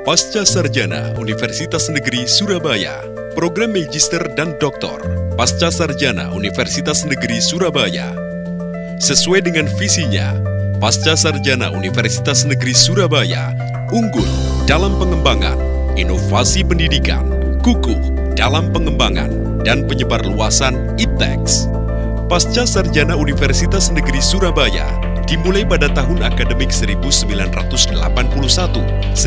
Pasca Sarjana Universitas Negeri Surabaya, Program Magister dan Doktor Pasca Sarjana Universitas Negeri Surabaya. Sesuai dengan visinya, Pasca Sarjana Universitas Negeri Surabaya unggul dalam pengembangan, inovasi pendidikan, kukuh dalam pengembangan dan penyebarluasan IPTEX. Pasca Sarjana Universitas Negeri Surabaya dimulai pada tahun akademik 1981-1982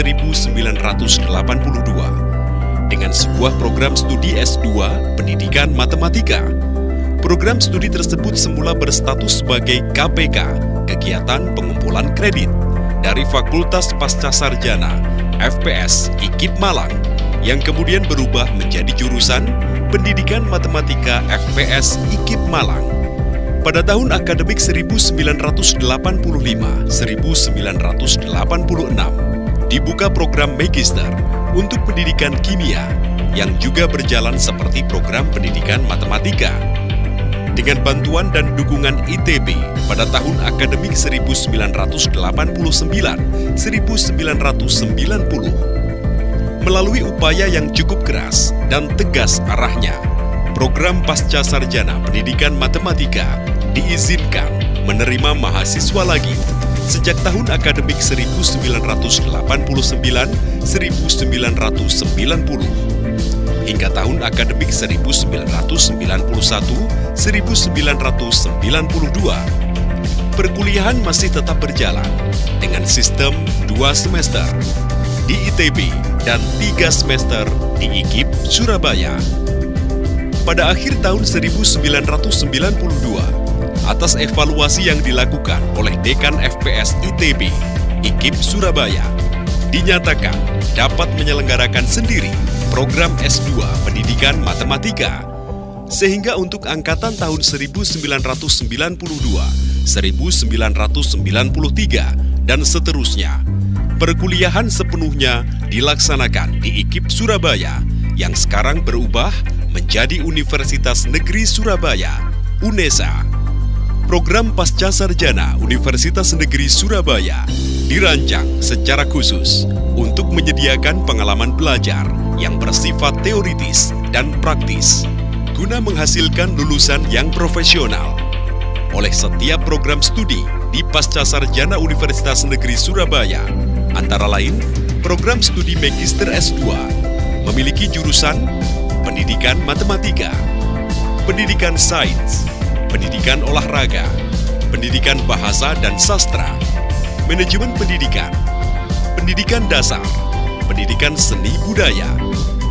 dengan sebuah program studi S2 Pendidikan Matematika. Program studi tersebut semula berstatus sebagai KPK, Kegiatan Pengumpulan Kredit, dari Fakultas Pasca Sarjana FPS IKIP Malang, yang kemudian berubah menjadi jurusan Pendidikan Matematika FPS IKIP Malang. Pada tahun akademik 1985-1986, dibuka program Magister untuk pendidikan kimia yang juga berjalan seperti program pendidikan matematika. Dengan bantuan dan dukungan ITB pada tahun akademik 1989-1990, melalui upaya yang cukup keras dan tegas arahnya, program Pasca Sarjana Pendidikan Matematika diizinkan menerima mahasiswa lagi sejak tahun akademik 1989-1990 hingga tahun akademik 1991-1992. Perkuliahan masih tetap berjalan dengan sistem 2 semester di ITB dan 3 semester di IKIP Surabaya. Pada akhir tahun 1992, atas evaluasi yang dilakukan oleh Dekan FPS ITB, IKIP Surabaya, dinyatakan dapat menyelenggarakan sendiri program S2 Pendidikan Matematika. Sehingga untuk angkatan tahun 1992, 1993, dan seterusnya, perkuliahan sepenuhnya dilaksanakan di IKIP Surabaya yang sekarang berubah menjadi Universitas Negeri Surabaya, UNESA. Program Pasca Sarjana Universitas Negeri Surabaya dirancang secara khusus untuk menyediakan pengalaman belajar yang bersifat teoritis dan praktis, guna menghasilkan lulusan yang profesional. Oleh setiap program studi di Pasca Sarjana Universitas Negeri Surabaya, antara lain program studi Magister S2, memiliki jurusan Pendidikan Matematika, Pendidikan Sains, Pendidikan Olahraga, Pendidikan Bahasa dan Sastra, Manajemen Pendidikan, Pendidikan Dasar, Pendidikan Seni Budaya,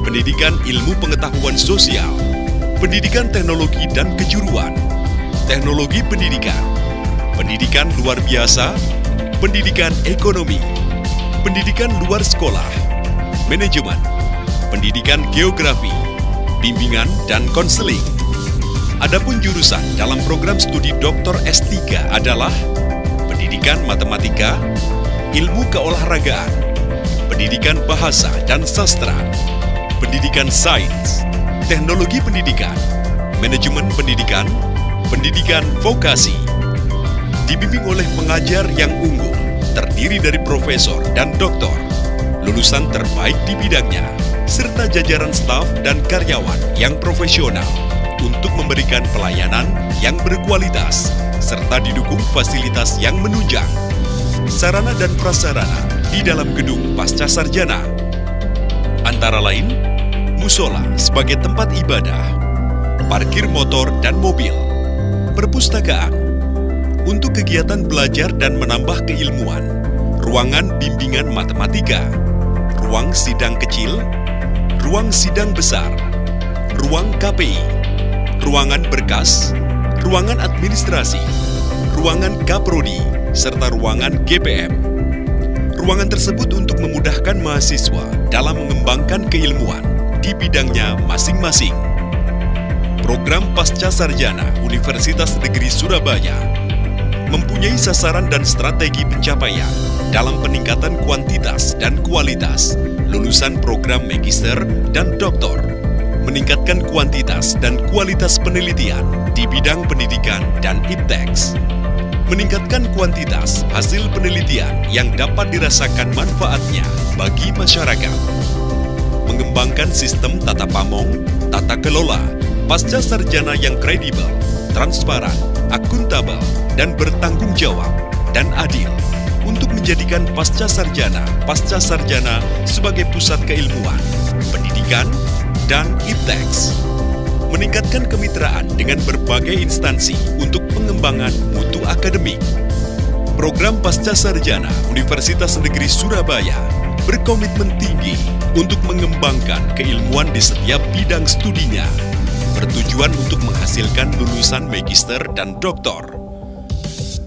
Pendidikan Ilmu Pengetahuan Sosial, Pendidikan Teknologi dan Kejuruan, Teknologi Pendidikan, Pendidikan Luar Biasa, Pendidikan Ekonomi, Pendidikan Luar Sekolah, Manajemen, Pendidikan Geografi, Bimbingan dan Konseling. Adapun jurusan dalam program studi Dr. S3 adalah Pendidikan Matematika, Ilmu Keolahragaan, Pendidikan Bahasa dan Sastra, Pendidikan Sains, Teknologi Pendidikan, Manajemen Pendidikan, Pendidikan Vokasi. Dibimbing oleh pengajar yang unggul, terdiri dari profesor dan doktor, lulusan terbaik di bidangnya, serta jajaran staf dan karyawan yang profesional untuk memberikan pelayanan yang berkualitas, serta didukung fasilitas yang menunjang, sarana dan prasarana di dalam gedung Pasca Sarjana. Antara lain, musola sebagai tempat ibadah, parkir motor dan mobil, perpustakaan, untuk kegiatan belajar dan menambah keilmuan, ruangan bimbingan matematika, ruang sidang kecil, ruang sidang besar, ruang KPI, ruangan berkas, ruangan administrasi, ruangan Kaprodi, serta ruangan GPM. Ruangan tersebut untuk memudahkan mahasiswa dalam mengembangkan keilmuan di bidangnya masing-masing. Program Pasca Sarjana Universitas Negeri Surabaya mempunyai sasaran dan strategi pencapaian dalam peningkatan kuantitas dan kualitas lulusan program Magister dan Doktor, meningkatkan kuantitas dan kualitas penelitian di bidang pendidikan dan IPTEX. meningkatkan kuantitas hasil penelitian yang dapat dirasakan manfaatnya bagi masyarakat, mengembangkan sistem tata pamong, tata kelola, pasca sarjana yang kredibel, transparan, akuntabel, dan bertanggung jawab, dan adil, untuk menjadikan pasca sarjana sebagai pusat keilmuan, pendidikan, dan ipteks. Meningkatkan kemitraan dengan berbagai instansi untuk pengembangan mutu akademik. Program Pasca Sarjana Universitas Negeri Surabaya berkomitmen tinggi untuk mengembangkan keilmuan di setiap bidang studinya, bertujuan untuk menghasilkan lulusan magister dan doktor.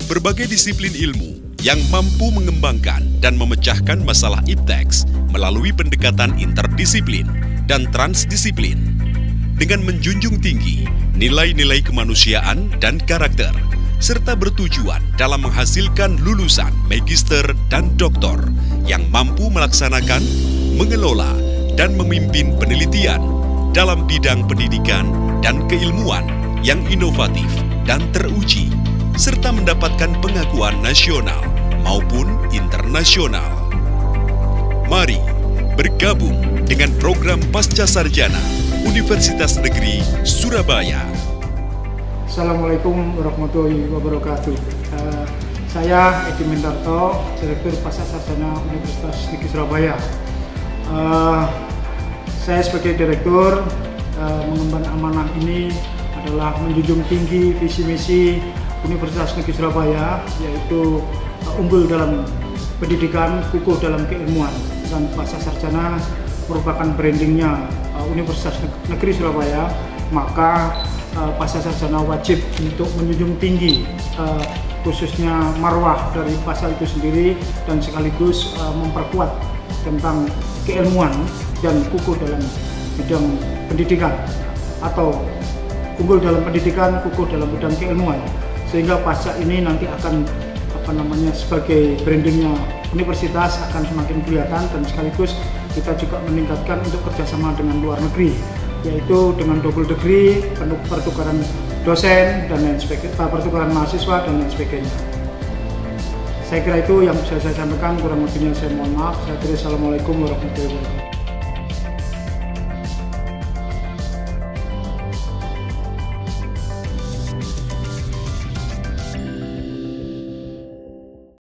Berbagai disiplin ilmu yang mampu mengembangkan dan memecahkan masalah ipteks melalui pendekatan interdisiplin dan transdisiplin, dengan menjunjung tinggi nilai-nilai kemanusiaan dan karakter, serta bertujuan dalam menghasilkan lulusan magister dan doktor yang mampu melaksanakan, mengelola, dan memimpin penelitian dalam bidang pendidikan dan keilmuan yang inovatif dan teruji, serta mendapatkan pengakuan nasional maupun internasional. Mari bergabung dengan program Pasca Sarjana Universitas Negeri Surabaya. Assalamualaikum warahmatullahi wabarakatuh. Saya Edi Mendarto, Direktur Pasca Sarjana Universitas Negeri Surabaya. Saya sebagai Direktur mengemban amanah ini adalah menjunjung tinggi visi misi Universitas Negeri Surabaya, yaitu unggul dalam pendidikan, kukuh dalam keilmuan, dan Pasca Sarjana merupakan brandingnya Universitas Negeri Surabaya. Maka Pasca Sarjana wajib untuk menjunjung tinggi khususnya marwah dari pasal itu sendiri, dan sekaligus memperkuat tentang keilmuan dan kukuh dalam bidang pendidikan, atau unggul dalam pendidikan, kukuh dalam bidang keilmuan, sehingga pasca ini nanti akan sebagai brandingnya universitas akan semakin kelihatan, dan sekaligus kita juga meningkatkan untuk kerjasama dengan luar negeri, yaitu dengan double degree, pertukaran dosen dan lain sebagainya, pertukaran mahasiswa dan lain sebagainya. Saya kira itu yang bisa saya sampaikan, kurang lebihnya saya mohon maaf. Saya kira Assalamualaikum warahmatullahi wabarakatuh.